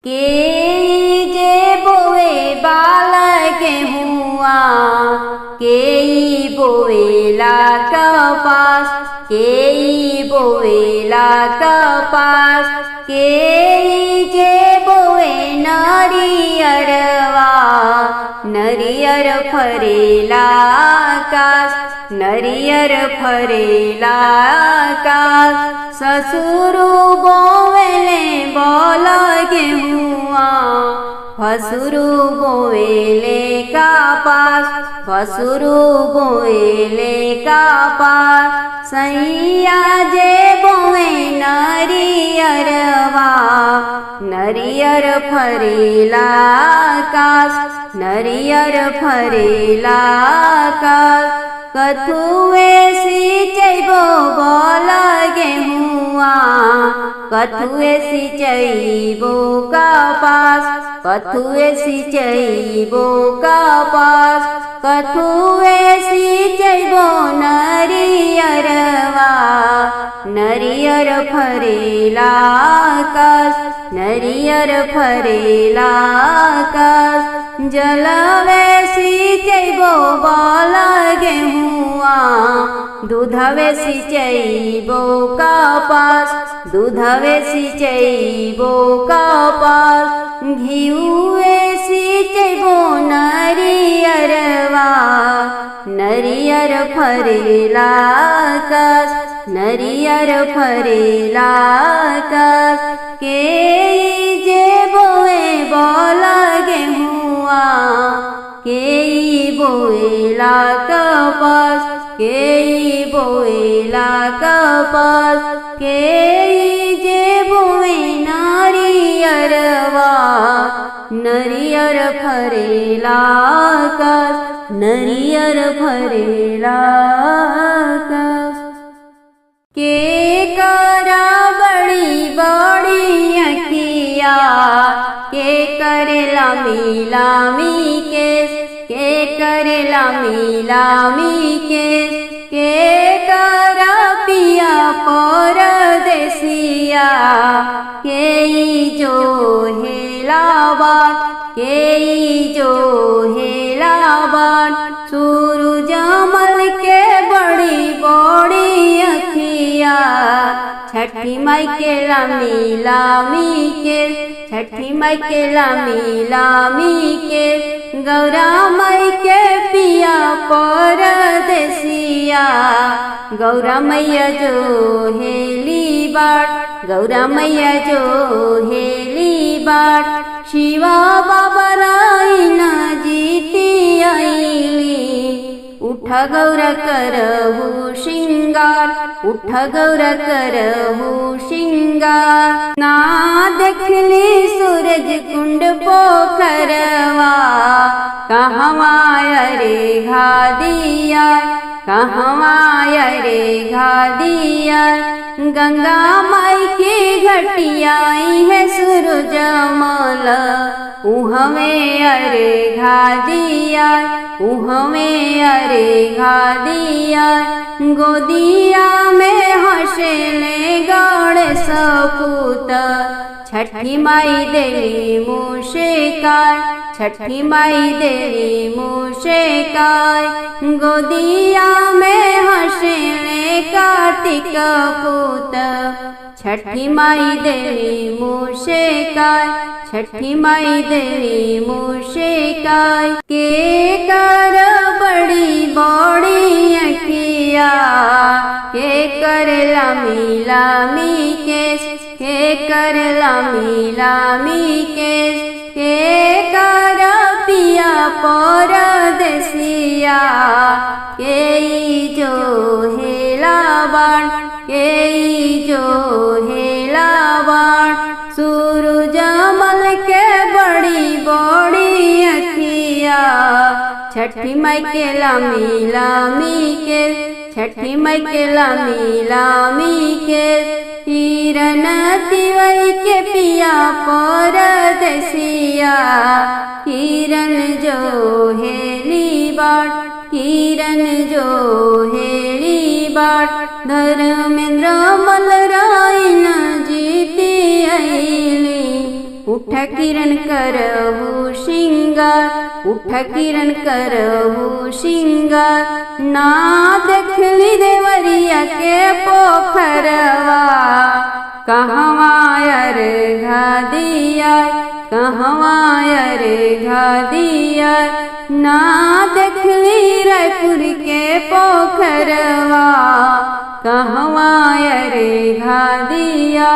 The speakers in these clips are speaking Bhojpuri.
के जे बोवे बाल गेहुआ, के बोवेला कपास, के बोवेला कपास, के जे बोवे नरियरवा, नरियर फरेला आकाश, नरियर फरेला आकाश। ससुरु बोवेले बोल गेहुआ, भसुरु बोवेले कपास, भसुरु बोवेले कपास। सैया जे बोवे नरियरवा, नरियर फरेला आकाश, नरियर फरेला आकाश। कथुए सिंचैबो बोल गेहुआ, कथुए सिंचैबो कपास, कथुए सिंचैबो कपास। कथुए सिंचैबो नरियरवा, नरियर फरेला आकाश, नरियर फरेला आकाश। जलवे सिंचैबो बोल गेहुआ, दूधवे सिंचैबो कपास, दूधवे सिंचैबो कपास। घिउए सिंचैबो नरियरवा, नरियर फरेला आकाश, नरियर फरेला आकाश। के जे बोवे बोल गेहुआ, के बोवेला कपास, के बोवेला कपास। के जे बोवे नरियरवा, नरियर फरेला आकाश, नरियर फरेला आकाश। के करा बड़ी बड़ी अखिया, के करेला मिलामी केस, के करेला मिलामी केस। के करा पिया परदेसिया, के जो हेलाबाद, के जो हेलाबाद। सूरजमल के बड़ी बड़ी अखिया, छठी माई के लामी लामी के, छठी माई के लामी लामी के। गौरा माई के पिया परदेसिया, गौरा मैया जो हेली बाट, गौरा मैया जो हेली बाट। शिवा बाबा राईना जीती आईली, उठ गौरा करहु श्रृंगार, उठ गौरा करहु श्रृंगार। ना देखली सूरज कुंड पोखरवा, कहवा रे घा दिया, कहवा रे घा दिया। गंगा माई की घटिया है सूरजमल, उहमे अरे घा दिया, उहमे अरे घा दिया। गोदिया में हंसले गणेश पूत, छठी माई देली मुशिकाय, छठी माई देली मुशिकाय। गोदिया में हंसले कार्तिक पूत, छठी माई देली मुशिकाय, छठी माई देली मुशिकाय। के कर बड़ी बड़ी अखिया, के कर लामी लामी केस, के कर लामी लामी केस। के कर पिया परदेसिया, के जो हेलाबान, के जो हेलाबान। सूरजमल के बड़ी बड़ी अखिया, छठी माई के लामी लामी के, छठी माई के लामी लामी के। हिरन तिवई के पिया परदेसिया, किरण जो हेली बाट, किरण जो हेली बाट। धर्मेंद्र मल राय न जीती आईली, उठ किरण करहु श्रृंगार, उठ किरण करहु श्रृंगार। ना देखली देवरिया के पोखरवा, कहवा अर्घा दिया, कहवा अर्घा दिया। ना देखली रायपुर के पोखरवा, कहवा अर्घा दिया,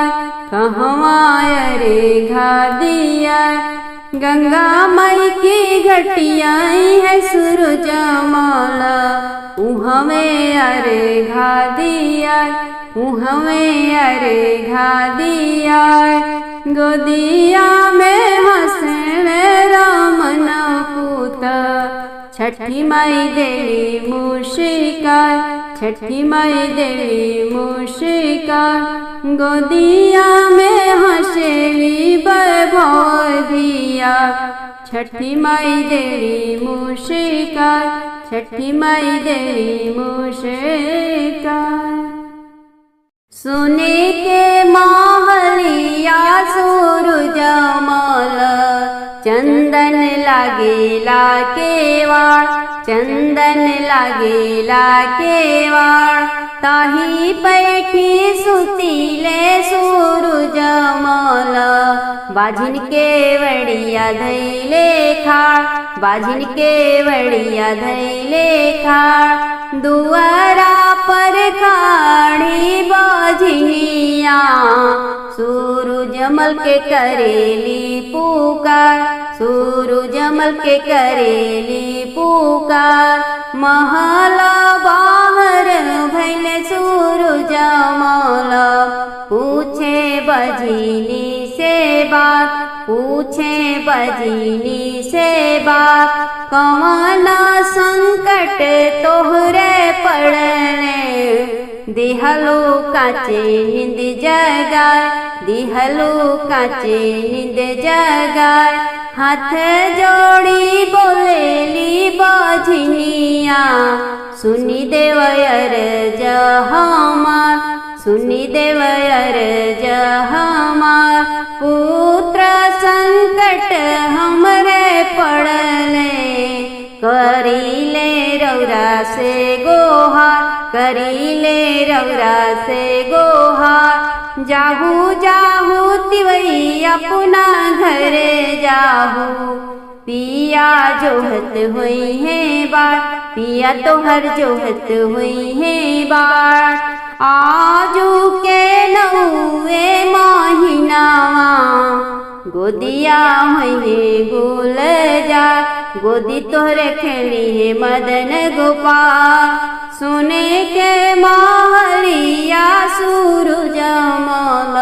कहवा अर्घा दिया। गंगा माई की घटिया है सूरजमल, उहमें अर्घा दिया, उहमें अर्घा दिया। गोदिया में हंसने रमन पूत, छठी माई देली मुशिका, छठी माई देली मुशिका। गोदिया में हंसेली वैभवदिया, छठी माई देली मुशिका, छठी माई देली मुशिका। सोने के महलिया सूरजमल, चंदन लागेला केवाड़, चंदन लागेला केवाड़। ताही बैठी सुतीले सूरजमल, बाझिन के वड़िया धैले खाड़, बाझिन के वड़िया धैले खाड़। दुआरा पर खाड़ी बाझिनिया, सूरजमल के करेली पुकार, सूरजमल के करेली पुकार। महला बाहर भैले सूरजमल, पूछे बजिनी से बात, पूछे बजिनी से बात। कौन संकट तोहरे पड़ले, दिहलो काचे नींद जगाए, दिहलो काचे नींद जगाए। हाथ जोड़ी बोलेली बाझिनिया, सुनी देव अर्ज हमार, सुनी देव अर्ज हमार। पुत्र संकट हमरे पड़ले, करीले रौरा से गोहार, करीले रौरा से गोहार। जाहू जाहू तिवई अपना घरे जाहू, पिया जोहत हुई है बाट, पिया तोहर जोहत हुई है बाट। आजू के नौवे महीनावा, गोदिया हुई गुल जा, गोदी तोहरे खेली है मदन गोपाल। सोने के महलिया सूरजमल,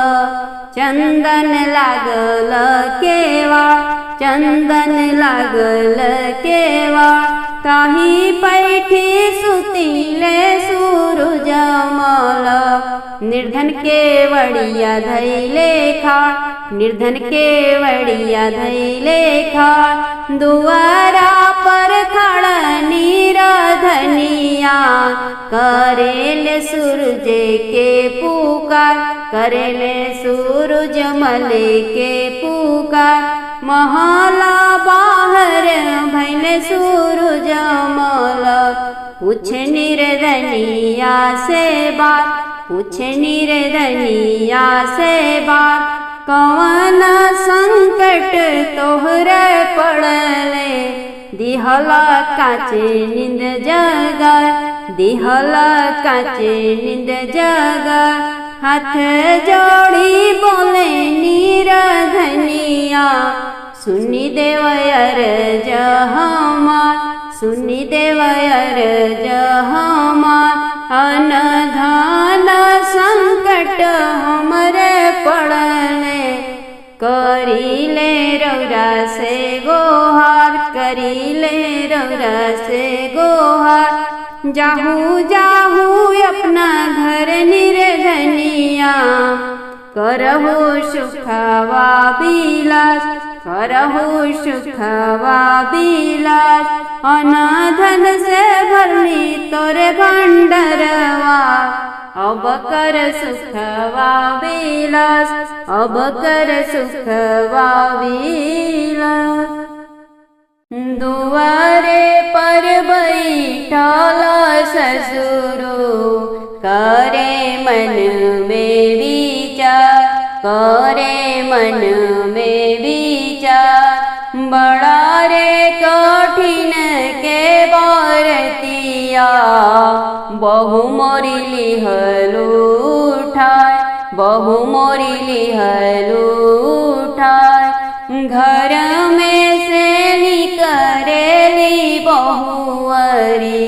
चंदन लागल केवाड़, चंदन लागल केवाड़। ताही बैठी सुतीले सूरजमल, निर्धन के वड़िया धैले खाड़, निर्धन के वड़िया धैले खाड़। दुआरा पर खड़ा निरधनिया, करेले सूरज के पुकार, करेले सूरजमल के पुकार। महला बाहर भैले सूरजमल, पूछ निर्धनिया से बात, पूछ निर्धनिया से बात। कौन संकट तोहरे पड़ले, दिहला काचे नींद जगाए, दिहला काचे नींद जगाए। हाथ जोड़ी बोले निरधनिया, सुनी देव अर्ज हमार, सुनी देव अर्ज हमार। अनधन संकट हमरे पड़ले, करीले रौरा से गोहार, करीले रौरा से गोहार। जाहू जाहू अपना घर निर्धनिया, करहु सुखवा बिलास, करहु सुखवा बिलास। अनधन से भरली तोरे भंडरवा, अब कर सुखवा विलास, अब कर सुखवा विलास। दुआरे पर बैठल ससुरो, करे मन में विचार, करे मन में विचार। बड़ा रे कठिन के बरतिया, बहु मोरी लिहल उठाय, बहु मोरी लिहल उठाय। घर में से निकरेली बहुअरी,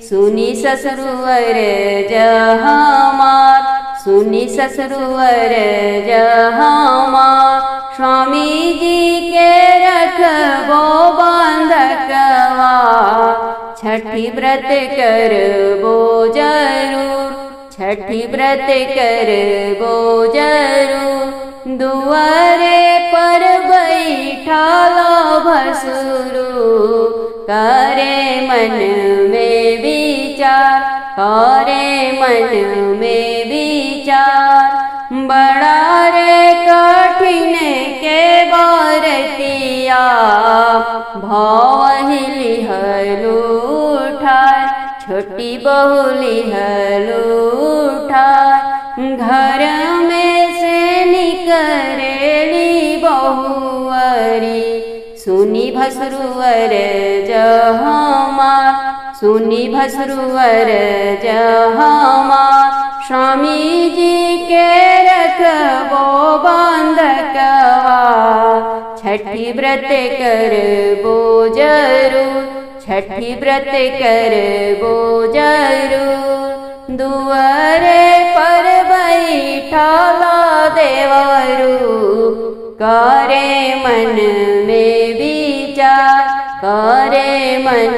सुनी ससुरवर जहमार, सुनी ससुरवर जहमार। स्वामी जी के रखबो बंधकवा, छठी व्रत करबो जरूर, छठी व्रत करबो जरूर। दुआरे पर बैठल भसुरु, करे मन में विचार, करे मन में विचार। बड़ा रे कठिन के बरतिया, भव लिहल उठाय, छोटी बहू लिहल उठाय। घर में से निकरेली बहुअरी, सुनी भसुरवर जहमार, सुनी भसुरवर जहमार। स्वामी जी के रखबो बंधकवा, छठी व्रत करबो जरूर, छठी व्रत करबो जरूर। दुआरे पर बैठल देवरू, करे मन में विचार, करे मन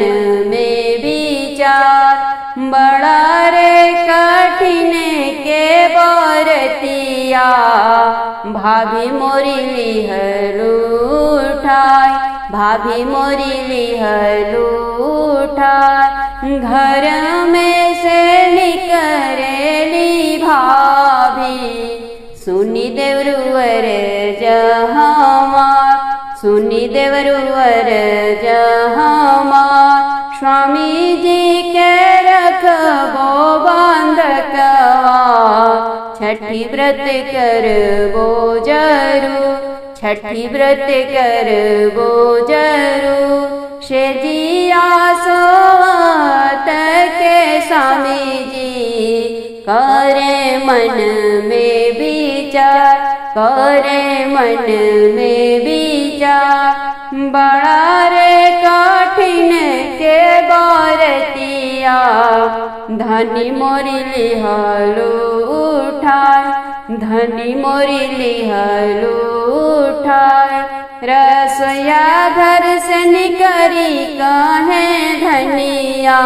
में विचार। बड़ा रे कठिन के बरतिया, भाभी मोरी लिहल उठाय, भाभी मोरी लिहल उठाय। घर में से निकरेली भाभी, सुनी देवरुवर जहमार, सुनी देवरुवर जहमार। स्वामी जी के रखबो बंधकवा, छठी व्रत करबो जरूर, छठी व्रत करबो जरूर। शेजिया सोवत के स्वामी जी, करे मन में विचार, करे मन में विचार। बड़ा रे कठिन के बरतिया, धनी मोरी लिहल उठाय, धनी मोरी लिहल उठाय। रसोया घर से निकरी कहे धनिया,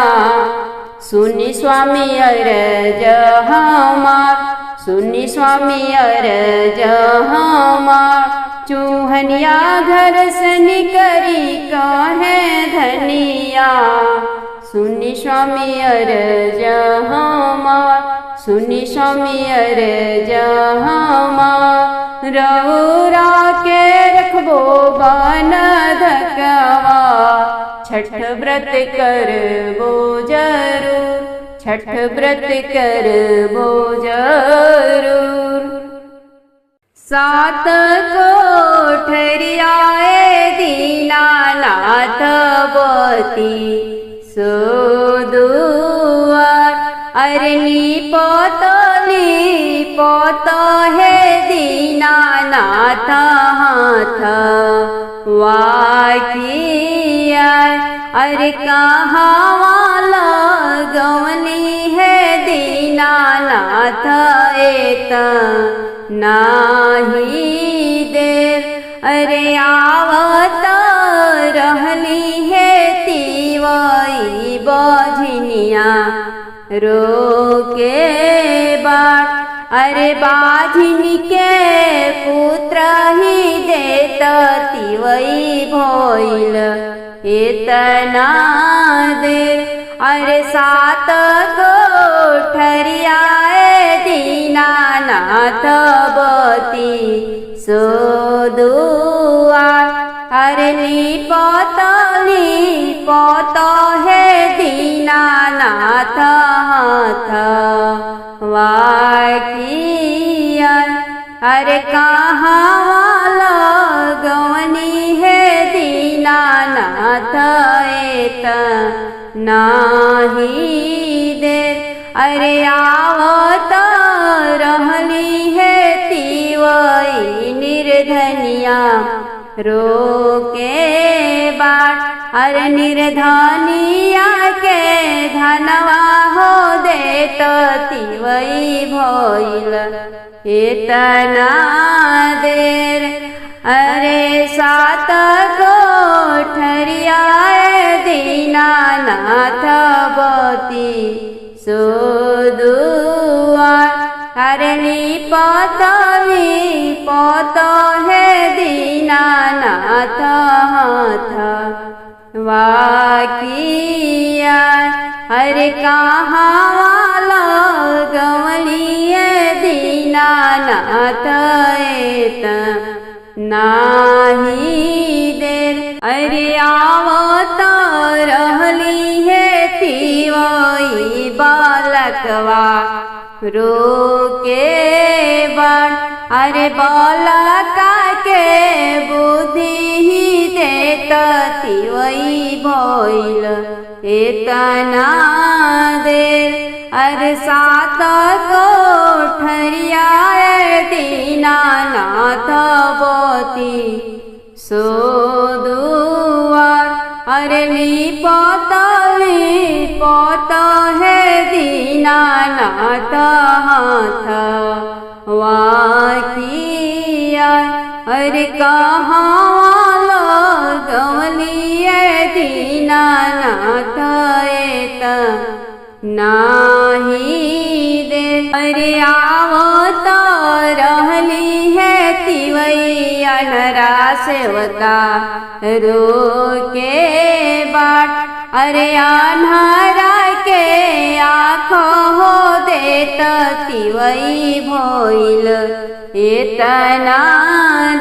सुनी स्वामी अरज हमार, सुनी स्वामी अरज हमार। चूहनिया घर से निकरी कहे धनिया, सुनी स्वामी अरज हमार, सुनी स्वामी अरज हमार। रउरा के रखबो बंधकवा, छठ व्रत करबो जरूर, छठ व्रत करबो जरूर। सात कोठरियाए दीनानाथ बती, सो दुआर अरनी पोत है दीनानाथ हाथ वाकिया। अरे कहाँ लगवनी है दीनानाथ एत नाही देर। अरे आवत रहली है तिवई बझनिया रोके बाट। अरे बाझिनी के पुत्र ही देत तिवई भइल इतना देर। अरे सात कोठरियाए कोठरियाए दीनानाथ बती सोदुआर अरे लिपत हे दीनानाथ हाथ वाकियन अरे कहाँ लगवनी है दीनानाथ एत नाही दे अरे आवत रहली है तिवई निर्धनिया रोके बाट अरे निर्धनिया के धनवा हो देत तिवई भइल इतना देर अरे सात कोठरियाए दीनानाथ बती सोदुआर अरे लिपत है दीनानाथ हाथ वाकिया अरे कहाँ लगवली दीनानाथ एत नाही देर अरे आवत रहली है तिवई बालकवा रोके बाट अरे बालका के बुद्धि ही देत तिवई भइल इतना देर अरे सात कोठरियाए दीनानाथ बती सोदुआर अरे लिपत है दीनानाथ हाथ वाकिया अरे कहाँ लगवली दीनानाथ एत नाही दे अरे आवत रहली है तिवई अनरा सेवका रोके बाट अरे अन्हरा के आँख हो देत तिवई भइल इतना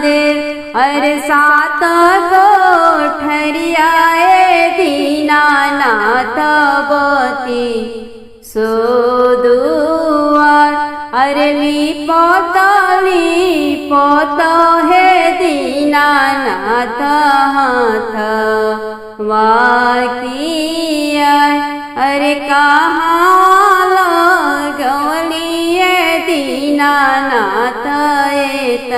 देर अरे सात कोठरियाए दीनानाथ बती सोदुआर अरे लिपत है दीनानाथ हाथ वाकिया अरे कहाँ लगवली दीनानाथ एत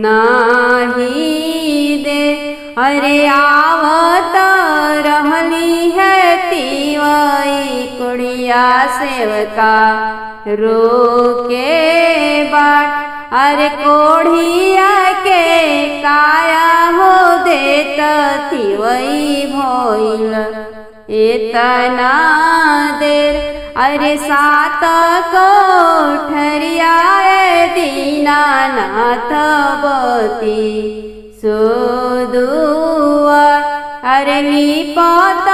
नाही दे अरे आवत रहली है तिवई कुड़िया सेवका रोके बाट अरे कोढ़िया के काया हो देत तिवई भइल इतना देर अरे सात कोठरियाए दीनानाथ बती सोदुआर अरे लिपत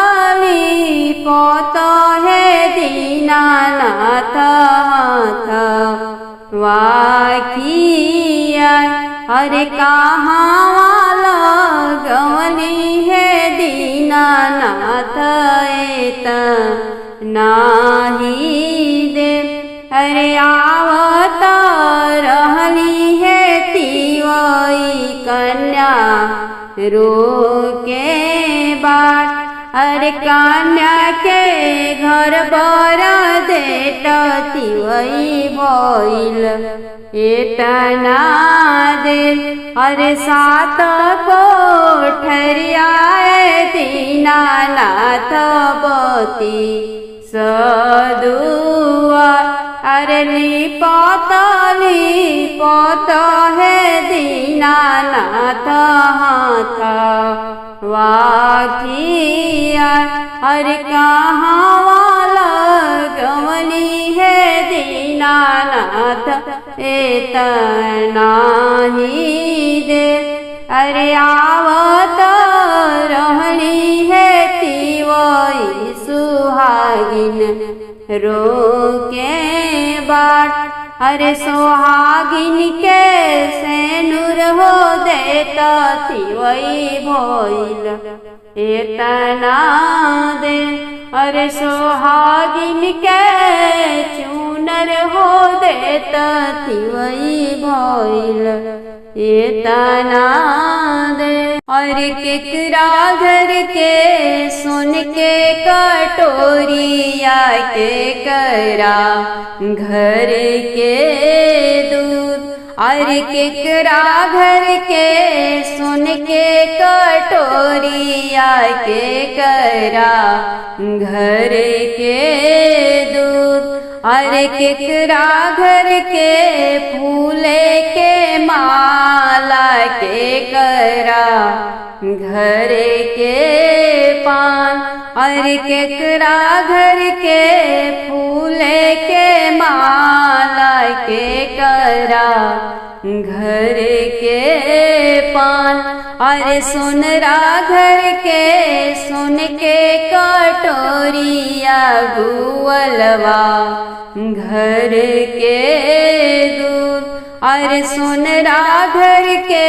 है दीनानाथ हाथ वाकिया अरे कहाँ लगवली है दीनानाथ एत नाही दे अरे आवत रहली है तिवई कन्या रोके बाट अरे कन्या के घर बर देत तिवई भइल इतना देर अरे सात कोठरियाए दीनानाथ बती सोदुआर अरे लिपत है दीनानाथ हाथ वाकिया अरे कहाँ लगवली है दीनानाथ एत नाही दे अरे आवत रहली है तिवई सुहागिन रोके बाट अरे सोहागिन के सेनुर हो देता थी वही भइल एतना दे अरे सोहागिन के चूनर हो देता थी वही भइल एतना दे अरे केकरा घर के सोन के कटोरिया के करा घर के दूध अरे केकरा घर के सोन के कटोरिया के करा घर के दूध अरे केकरा घर के फूले के माला के करा घर के पान अरे केकरा घर के फूले के माला के करा घर के पान अरे सोनरा घर के सोन के कटोरिया गुवलवा घर के दूध अरे सोनरा घर के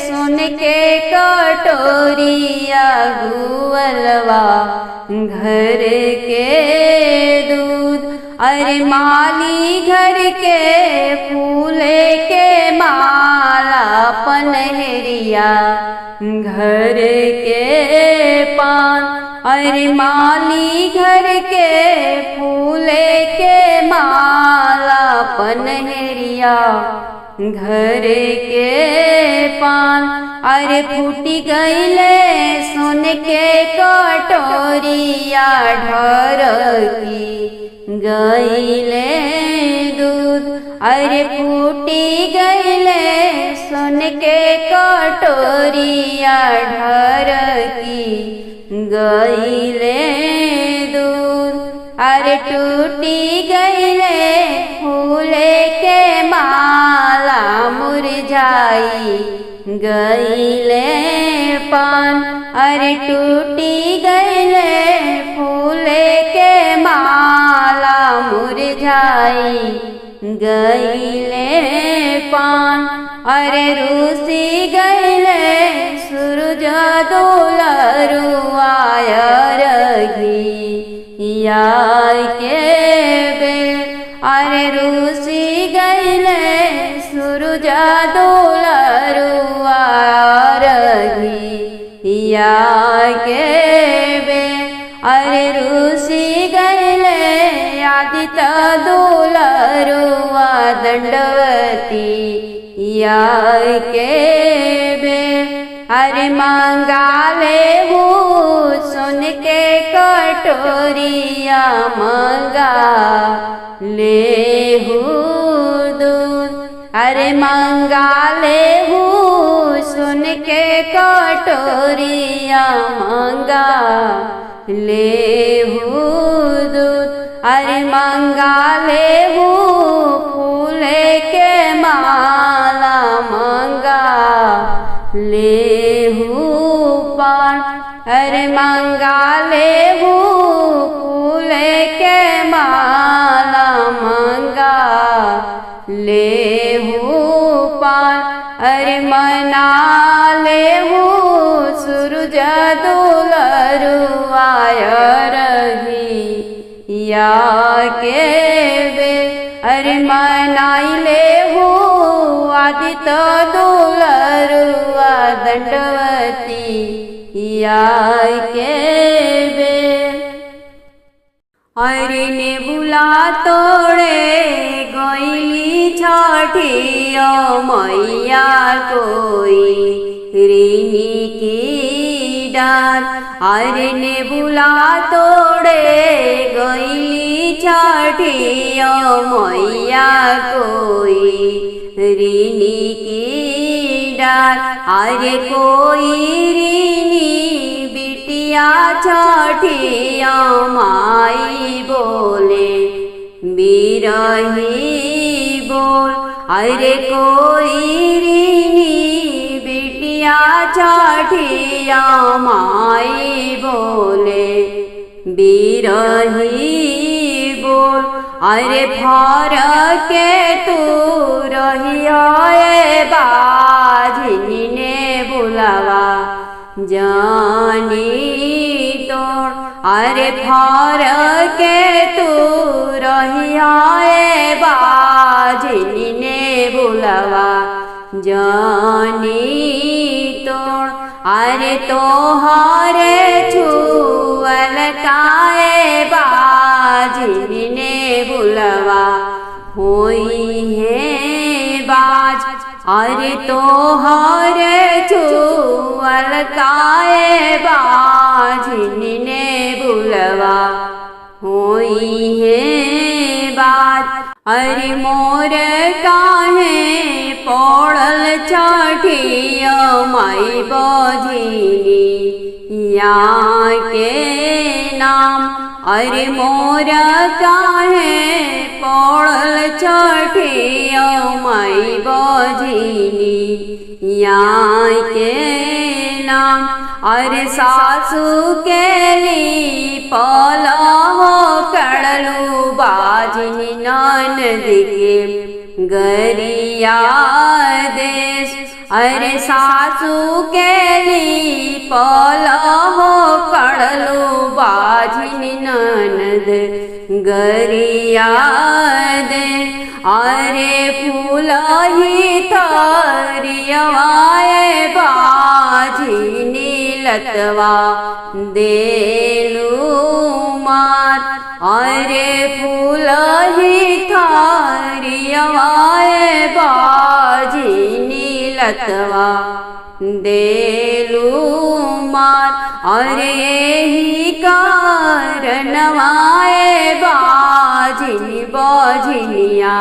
सोन के कटोरिया गुवलवा घर के दूध अरे माली घर के फूले के माला पनहरिया घर के पान अरे माली घर के फूले के माला पनहरिया घर के पान अरे फूटी गईले सोन के कटोरिया ढर की गईले दूध अरे फूटी गईले सोन के कटोरिया ढर की गईले दूध अरे टूटी गईले फूले के माला मुरझाई गईले पान अरे टूटी गईले फूले के माला मुरझाई गईले पान अरे रूसी गईले सूरज दुलरुआय रघी याय के बेर अरे रूसी गईले सूरज दुलरुआय रघी याय के बेर अरे रूसी गईले आदित्य दुलरुआ दंडवती याय के बेर अरे मंगाले हूँ सोन के कटोरिया मंगा ले हूँ दूध अरे मंगाले हूँ सोन के कटोरिया मंगा ले हूँ दूध अरे मंगाले हूँ फूले के माला मंगा ले हूँ पान अरे मंगाले हूँ फूले के माला मंगा ले हूँ पान अरे मना ले हूँ सूरज दुलरुआय रघी या के बेर अरे मनाई ले हूँ आदित्य दुलरुआ दंडवती या के बेर अरे नेबुला तोड़े गईली छठिया मैया कोई ऋणी की डार अरे नेबुला तोड़े गईली छठिया मैया कोई ऋणी की डार अरे कोई ऋणी बिटिया छठिया माई बोले बिरही बोल अरे कोई ऋणी बिटिया छठिया माई बोले बिरही बोल अरे फर के तू रही बाझिनी ने बुलावा जानी तोड़ अरे फर के तू रही बाझिनी ने बुलावा जानी तोड़ अरे तोहरे छुअल काए बाझिनी ने बुलावा होई है बाज अरे तोहरे छुअल काए बाझिनी ने बुलावा होई है बाज अरे मोर काहे पड़ल छठिया माई बझिनी या के नाम अरे मोर काहे पड़ल छठिया माई बझिनी या के नाम अरे सासू के ली पलहो कड़लू बाझिनी ननद के गरिया देश अरे सासू के ली पलहो कड़लू बाझिनी ननद गरिया दे अरे फूल ही थरियवाए बाझिनी लतवा देलू मात अरे फूल ही थरियवाए बाझिनी लतवा देलू मात अरे ही कारणवाए बाझिनी बझिनिया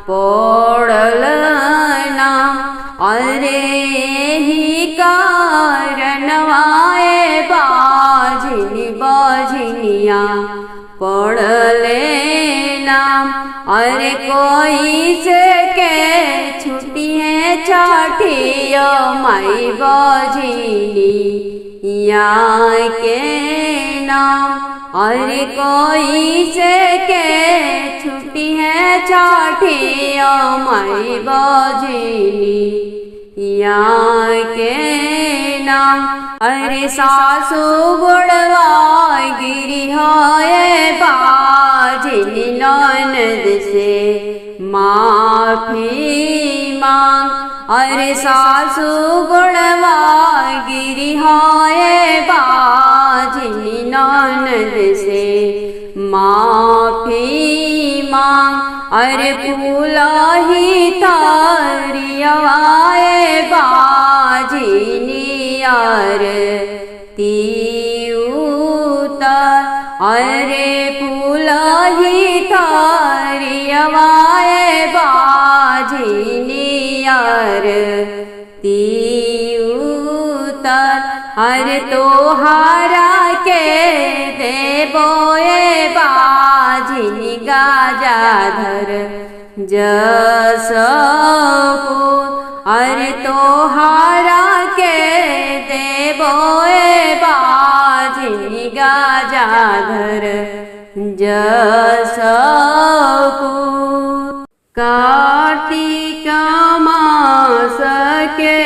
पड़ल नाम अरे ही कारणवाए बाझिनी बझिनिया पड़ले नाम अरे कोई से के छुट्टी है छठिया माई बझिनी या के नाम अरे कोई से के छुट्टी है छठिया माई बझिनी या के नाम अरे सासू गुड़वा गिरी है बाझिनी ननद से माफी मांग अरे सासू गुड़वा गिरी है बाझिनी ननद से माफी मांग अरे फूल ही थरियवाए बाझिनी आरती उतार अरे फूल ही थरियवाए बाझिनी आरती उतार अरे तोहारा के देबोए बाझिनी गाजाधर जसपुर अरे तोहारा के देबोए बाझिनी गाजाधर जसपुर कार्तिक मास के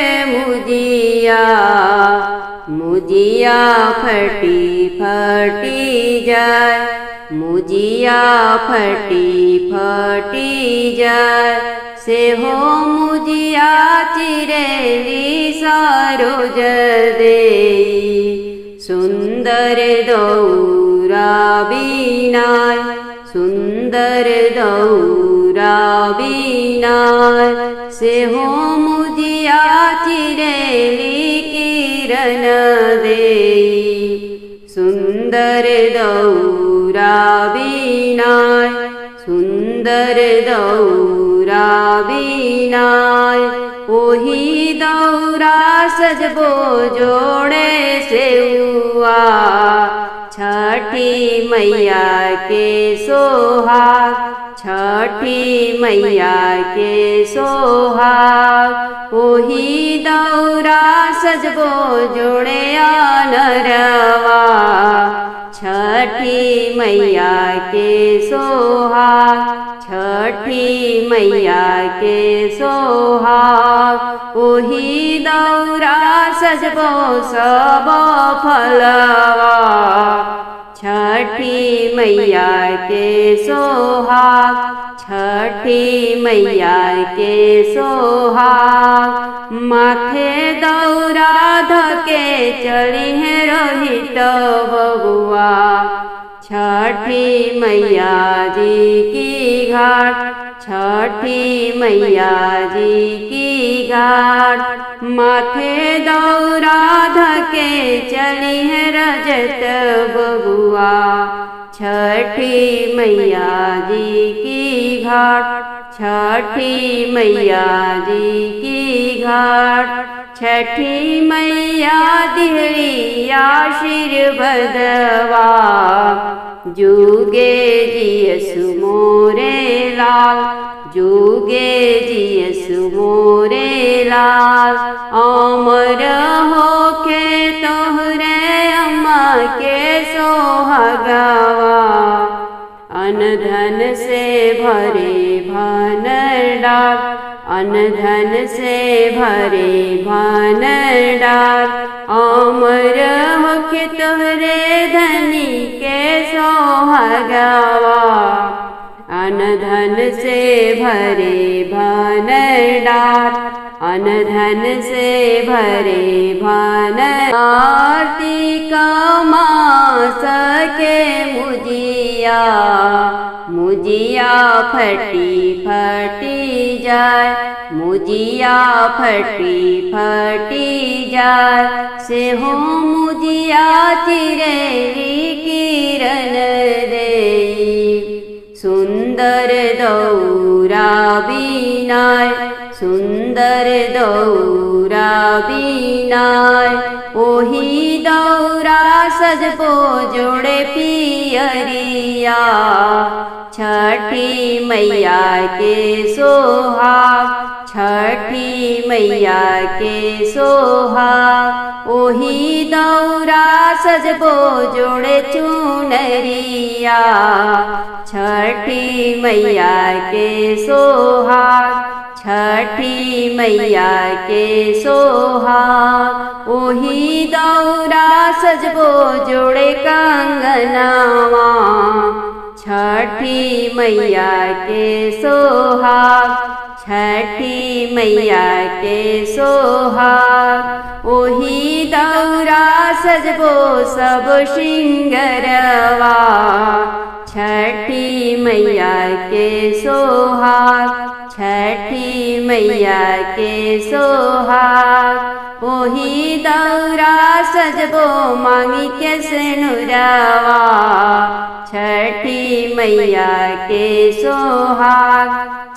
मुजिया फटी फटी जाए मुजिया फटी फटी जाए से हो मुजिया चिरेली सरोज दे सुंदर दौरा बीनाय सुंदर दौरा बीनाय से हो मुजिया चिरेली किरण दे सुंदर दौरा बीनाय सुंदर दौरा बीनाय ओही दौरा सजबो जोड़े से हुआ छठी मैया के सोहाग छठी मैया के सोहाग ओही दौरा सजबो जोड़े नरवा छठी मैया के सोहाग, छठी मैया के सोहाग। ओही दौरा सजबो सब फलवा, छठी मैया के सोहाग, छठी मैया के सोहाग। माथे दौरा धके चली है रोहित बबुआ, छठी मैया जी की घाट, छठी मैया जी की घाट। माथे दौरा धके चली है रजत बबुआ, छठी मैया जी की घाट, छठी मैया जी की घाट। छठी मैया दिहली आशीर्वदवा, जुगे जियसु मोरे लाल, जुगे जियसु मोरे लाल। अमर होके तोहरे अम्मा के सोहागवा, अन धन से भरे भंडार, अन धन से भरे भंडार। अमर होके तोहरे धनी के सोहागवा, अन धन से भरे भंडार, अन धन से भरे भंडार। कार्तिक मास के मुजिया, मुजिया फटी फटी जाए, मुजिया फटी फटी जाए। से हो मुजिया चिरेली किरण दे, सुंदर दौरा बिनाय, सुंदर दौरा बिनाय। ओही दौरा सजबो जोड़े पियरिया, छठी मैया के सोहाग, छठी मैया के सोहाग। ओही दौरा सजबो जोड़े चुनरिया, छठी मैया के सोहाग, छठी मैया के सोहाग। ओही दौरा सजबो जोड़े कंगनवा, छठी मैया के सोहाग, छठी मैया के सोहाग। ओही दौरा सजबो सब सिंगरवा, छठी मैया के सोहाग, छठी मैया के सोहाग। ओही दौरा सजबो मांगी के सेनुरवा, छठी मैया के सोहाग,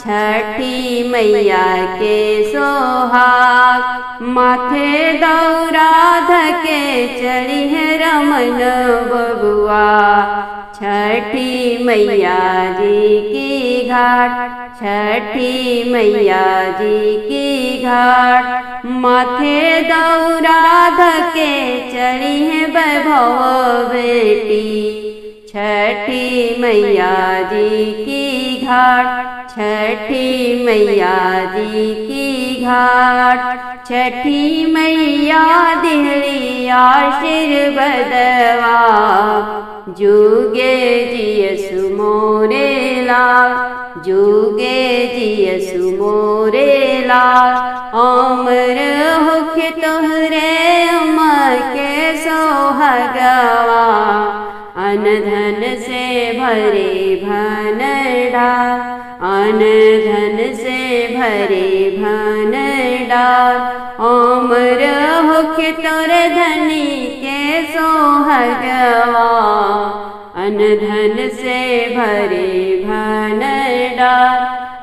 छठी मैया के सोहाग। माथे दौरा धके चली है रमन बबुआ, छठी मैया जी की घाट, छठी मैया जी की घाट। माथे दौरा धके चली है वैभव बेटी, छठी मैया जी की घाट, छठी मैया जी की घाट। छठी मैया दिहली आशीर्वदवा, जुगे जियसु मोरे लाल, जुगे जियसु मोरे लाल। अमर होके तोहरे अम्मा के सोहागवा, अन धन से भरे भंडार, अन धन से भरे भंडार। अमर होके तोरे धनी के सोहागवा, अन धन से भरे भंडार,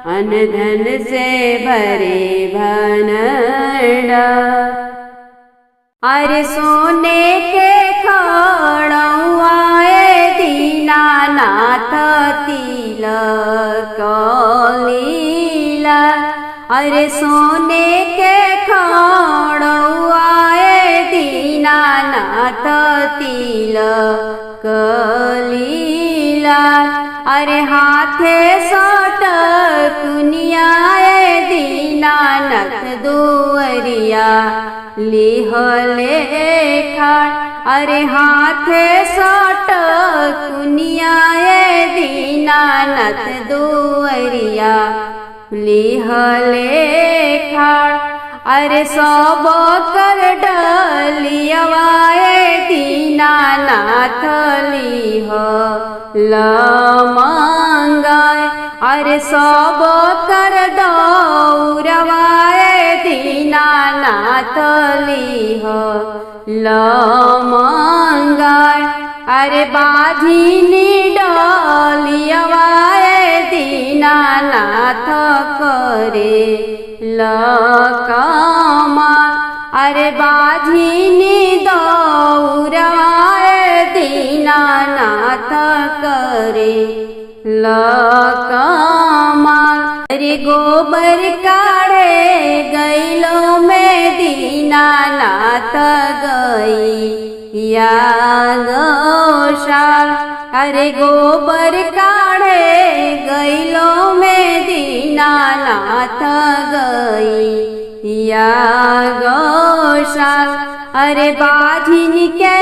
अन धन से भरे भंडार। अरे सोने के खड़ुआए दीनानाथ तिलक लीला, अरे सोने के खड़ुआए दीनानाथ तिलक अरे हाथे सट कुनियाए दीनानाथ दुअरिया लिहले खाड़। अरे हाथे सट कुनियाए दीनानाथ दुअरिया लिहले खाड़। अरे सब कर डलियवाए दीनानाथ लिह लमंगाय। अरे सब कर दौरवाए दीनानाथ लिह लमंगाय। अरे बाझिनी डलियवाए दीनानाथ करे लकमाल। अरे बाझिनी दौरवाए दीनानाथ करे लकमाल। अरे गोबर काढ़े गैलो में दीनानाथ गई या गौशाल। अरे गोबर काढ़े गैलो में दीनानाथ गई या गौशाल। अरे बाझिन के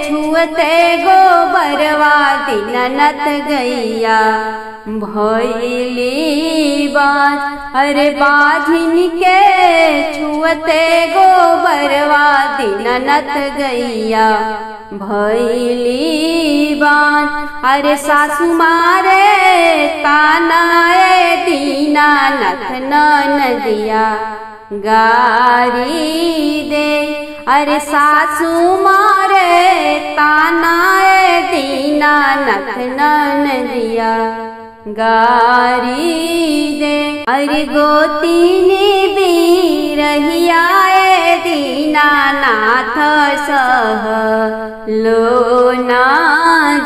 छुअते गोबरवा दीनानाथ गैया भैली बाज। अरे बाझिन के छुअते गोबरवा दीनानाथ गैया भैली बाज। अरे सासु मारे तानाए दीनानाथ ननदिया गारी दे। अरे सासु मारे तानाए दीनानाथ ननदिया गारी दे। अरे गोतीनी बिरहियाए दीनानाथ सह लो ना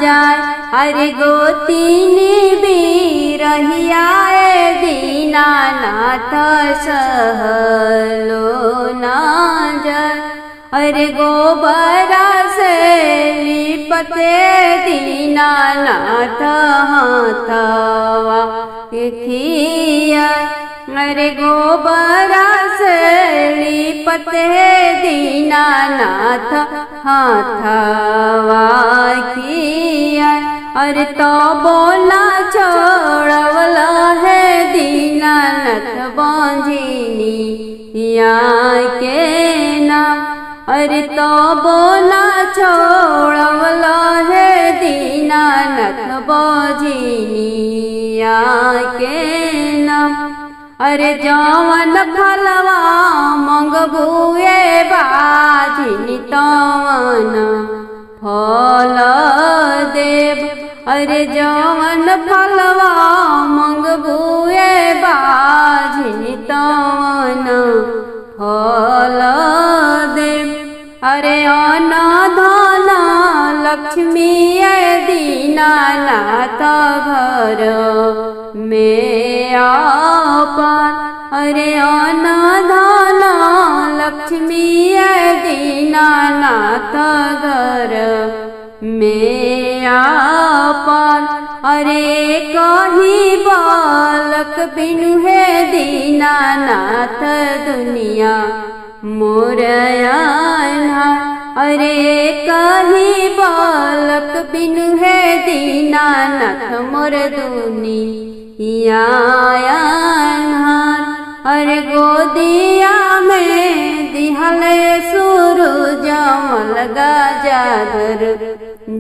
जाय। अरे गोतीनी बिरहियाए दीनानाथ सह लो ना जाय। अरे गोबरा से लिपते दीनानाथ हाथवा खिया। अरे गोबरा से लिपते दीनानाथ हाथवा खिया। अरे तो बोला छोड़वला है दीनानाथ बांझिनी या के नाम। अरे तो बोला छोड़वला है दीनानाथ बांझिनी या के नाम। अरे जवन फलवा मंगबुए बाझिनी तवन फल देव। अरे जवन फलवा मंगबुए बाझिनी तवन फल देव। अरे अन्न धन लक्ष्मी दीनानाथ घर में आपन। अरे अन्न धन लक्ष्मी दीनानाथ घर में आपन। अरे कही बालक बिनु है दीनानाथ दुनिया मोरयाना। अरे कही बालक बिनु है दीनानाथ मोर दुनिया अन्हार। अरे गोदिया में दिहले सूरज मलगा जाधर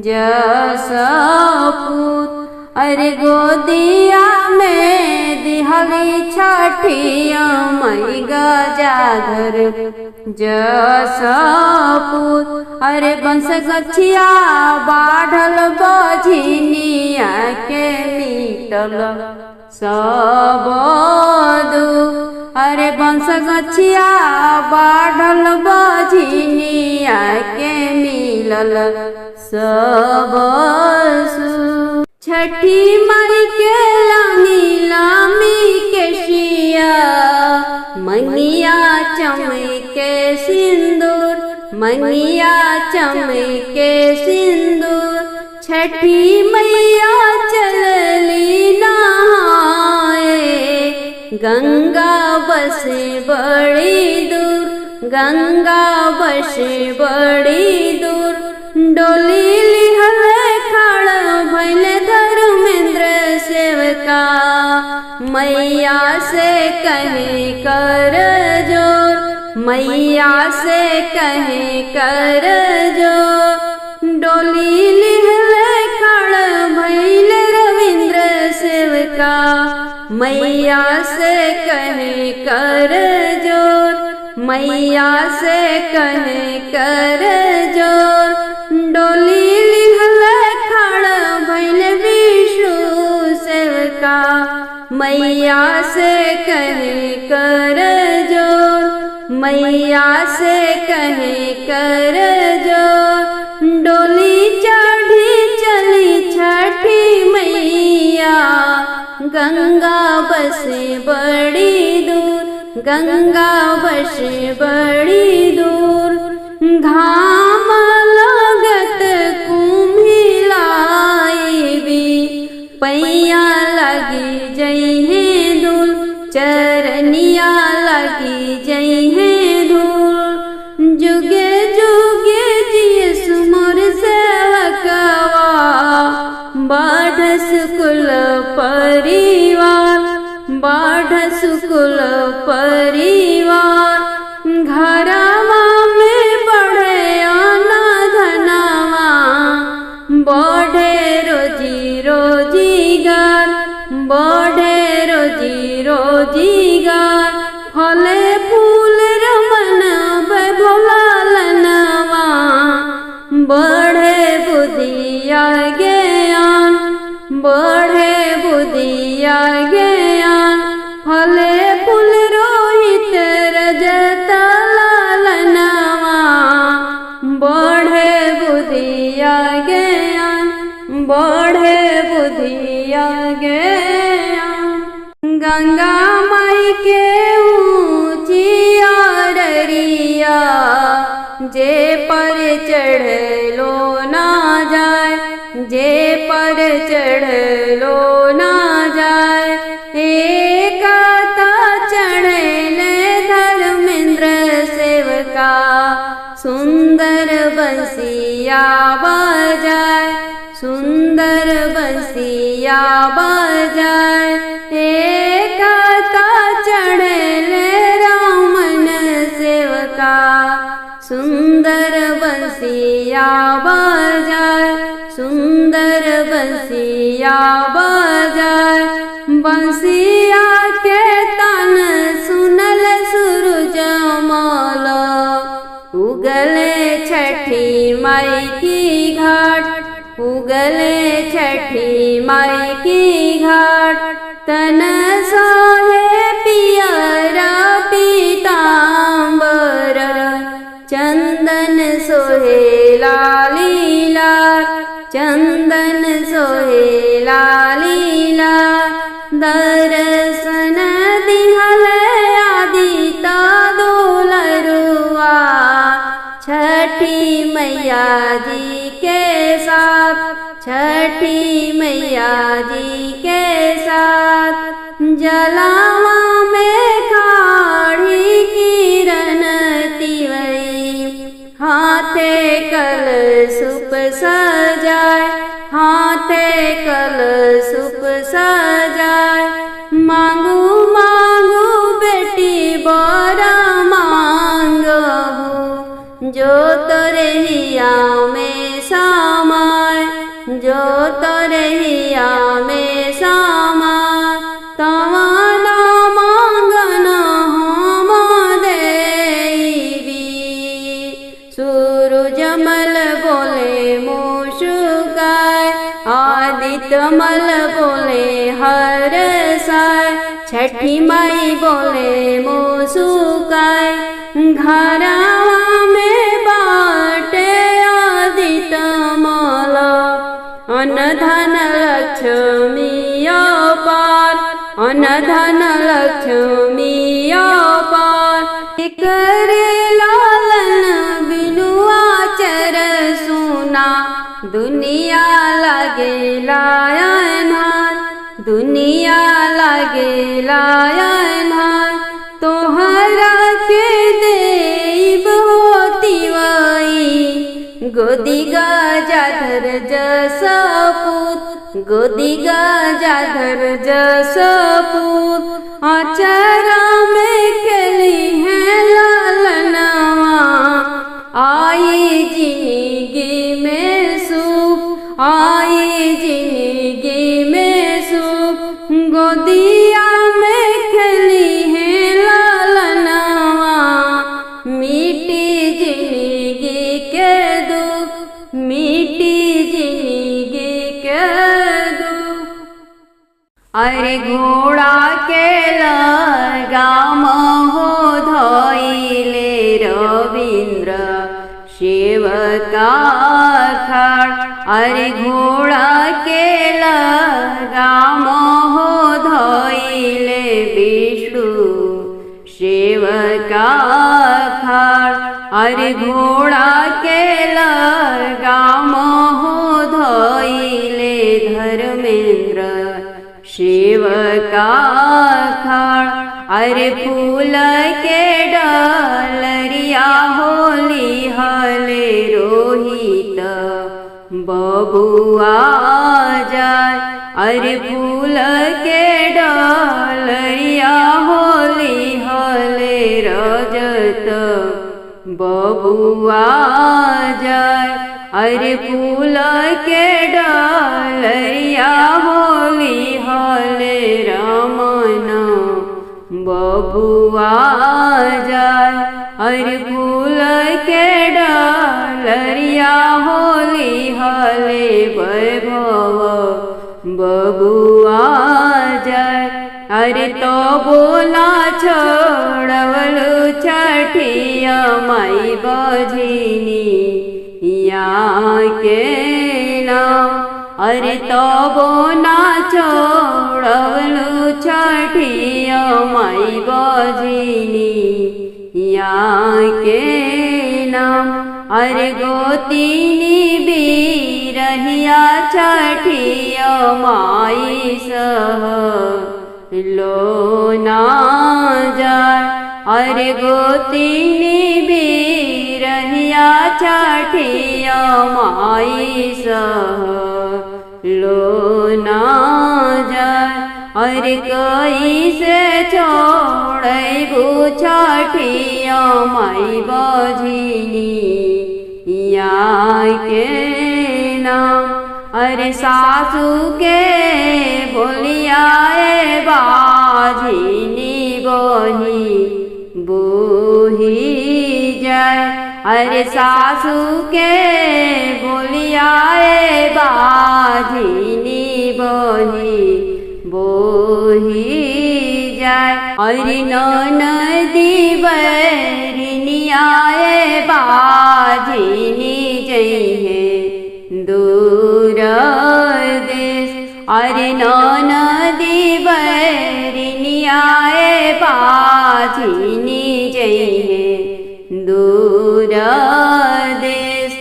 जसपूत। अरे गोदिया में दिहली छठिया मई गजाधर जसपूत। अरे बंस गछिया बाढ़ल बझिनिया के मीटल सब दुख। अरे बंस गछिया बाढ़ल बझिनिया के मिलल सब सुख। छठी माई के लामी लामी के शिया मनिया चमके सिंदूर। मनिया चमके सिंदूर छठी मैया चल गंगा बसे बड़ी दूर, गंगा बसे बड़ी दूर। डोली लिहल खाड़ भैले धर्मेंद्र सेवका, मैया से कहे कर जोर, मैया से कहे कर जोर। डोली लिहल खाड़ भैले रविंद्र सेवका, मैया से कहे कर जोर, मैया से कहे कर जोर। डोली लिहल खाड़ भैले विष्णु सेवका, मैया से कहे कर जोर, मैया से कहे कर जोर। डोली चढ़ी चली छठी मैया, गंगा बसे बड़ी दूर, गंगा बसे बड़ी दूर। घाम लागत कुम्हिलाई भी, पैया लगी जइहे धूल, चरनिया लगी जइहे धूल। जुगे जुगे जियस मोर सेवकवा, बाढ़स कुल परिवार, बाढ़स कुल परिवार। घरवा में बढ़े आना धनवा, बढ़े रोजी रोजीगार, बढ़े रोजी रोजीगार। फले फूल रमन भोला लनवा, बढ़े बुद्धिया ज्ञान, बढ़े बुद्धिया ज्ञान। फले फूल रोहित रजत लालनवा, बढ़े बुद्धिया ज्ञान, बढ़े बुद्धिया ज्ञान। गंगा माई के ऊँची आररिया, जे पर चढ़लो ना जाए, जे पर चढ़लो ना जाए। एकाता चढ़ले धर्मेंद्र सेवका, सुंदर बंसिया बजाए, सुंदर बंसिया बजाए। एकाता चढ़ले रामन सेवका, सुंदर बंसिया बजाए, सुंदर बंसिया बजाए। बंसिया के तन सुनल सूरज मल, उगले छठी माई की घाट, उगले छठी माई की घाट। तन सोहे पियरा पीतांबर, चंदन सोहे लाली लाल, चंदन सोहे लाली लाल। दर्शन दिहल आदिता दुलरुआ, छठी मैया जी के साथ, छठी मैया जी के साथ। जलावा में खाड़ी किरण तिवई, हाथे कल सुप सजाए, हाथे कल सुप सजाए। मांगू मांगू बेटी बड़ा मांगहु, जो तोरे हिया में समाय, जो तोरे हिया में समाय। तवाना मांगन हम देवी, सूरजमल बोले मुस्काय, आदित्यमल बोले हर साय। छठी माई बोले मुस्काय, घरवा में बाटे आदित्यमल। अन्न धन लक्ष्मी अपार, अन्न धन लक्ष्मी अपार। करे लालन बिनुआ चर सुना, दुनिया लगे लायन, दुनिया लगे लायन। के देव होती वही गोदी गजाधर जसा पूत गोदी गजाधर जसा पूत अचरा में खेली है लालनवा आई जिंदगी में सुख आई जिंदगी में सुख गोदिया में खेली है लालनवा मिट्टी जिंदगी के दुख मिट्टी जिंदगी के दुख। अरे घोड़ा के लगाम हो धोइले रविंद्र सेवका खड़ अरे घोड़ा के लगाम हो धोइले विष्णु सेवका खड़ अरे घोड़ा के लगाम हो धोइले धर्मेंद्र सेवका खड़ अरे फूल के डलरिया होली हले रोहित बबुआ जाय अरे फूल के डलरिया होली हले रजत बबुआ जाय अरे फूल के डलरिया होली हले रमन बबुआ जाय अरे फूल के डलरिया होली हले वैभव बबुआ जाय अरे तो बोला छोड़वलु छठिया माई बझिनी या के नाम अरे तो बोना छोड़वलु छठिया माई बझिनी या के नाम अरे गोतिनी बीरहिया छठिया माई सह लो ना जाय अरे गोतिनी बीरहिया छठिया माई सह लो ना जाय अरे कई से छोड़बू छठिया माई बझिनी या के नाम अरे सासू के बोलियाए बाझिनी बोही बोही जाय अरे सासू के बोलियाए बाझिनी बोही बोही जाय अरे ननदी बैरिनियाए बाझिनी जइहे दूर देश अरे ननदी बैरिनियाए बाझिनी जइहे दूर देश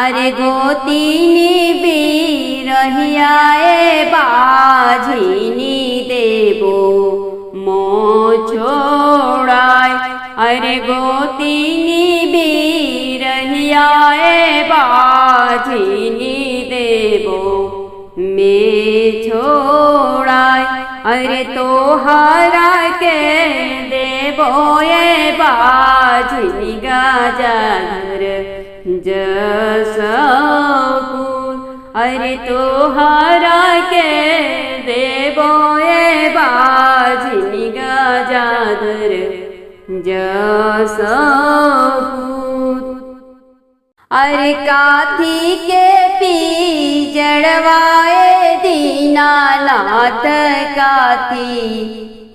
अरे गोतिनी बीरहियाए बाझिनी देबो मो छोड़ाय अरे गोतिनी बीरहियाए बाझिनी देबो में छोड़ाय अरे तोहरा के देबो ये बाझिनी गजाधर जसा पूत अरे तोहरा के देबो ये बाझिनी गजाधर जसा पूत अरे काथी के पी जड़वाए दीनानाथ काथी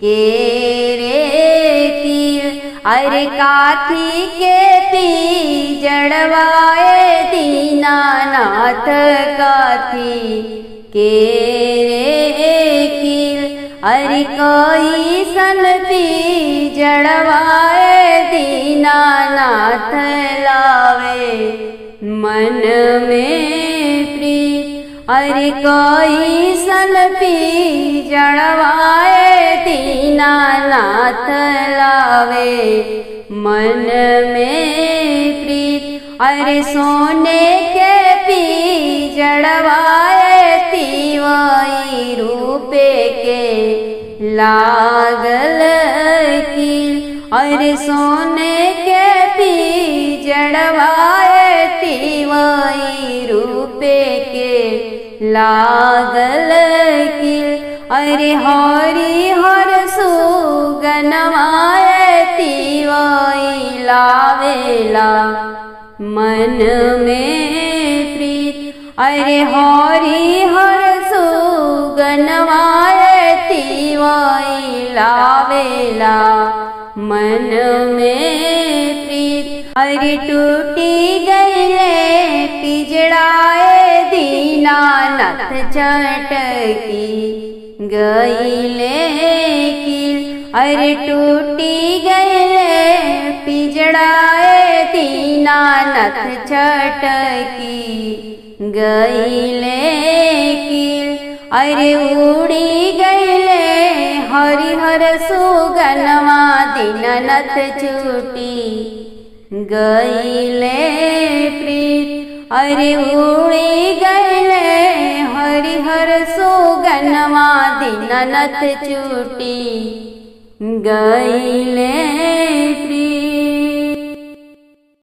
के रे तीर अरे काथी के पी जड़वाए दीनानाथ काथी के रे कीर अरे कोई सन पी जड़वाए दीनानाथ लावे मन में प्रीत अरे कोई सन पी जड़वाए दीनानाथ लावे मन में प्रीत अरे सोने के पिजड़वाए तिवई रूपे के लागल कील अरे सोने के पिजड़वाए तिवई रूपे के लागल कील अरे हरि हर सुगनवाए तिवई लावेला मन में प्रीत अरे हरि हर सुगनवाए तिवई लावेला मन में प्रीत अरे टूटी गईले पिजड़ाए दीनानाथ चटकी गईले कील अरे टूटी गईले पिजड़ाए दीनानाथ चटकी गईले कील अरे उड़ी गईले हरिहर सुगनवा दीनानाथ छूटी गईले प्रीत अरे उड़ी गईले हरिहर सुगनवा दीनानाथ छूटी गईले प्रीत।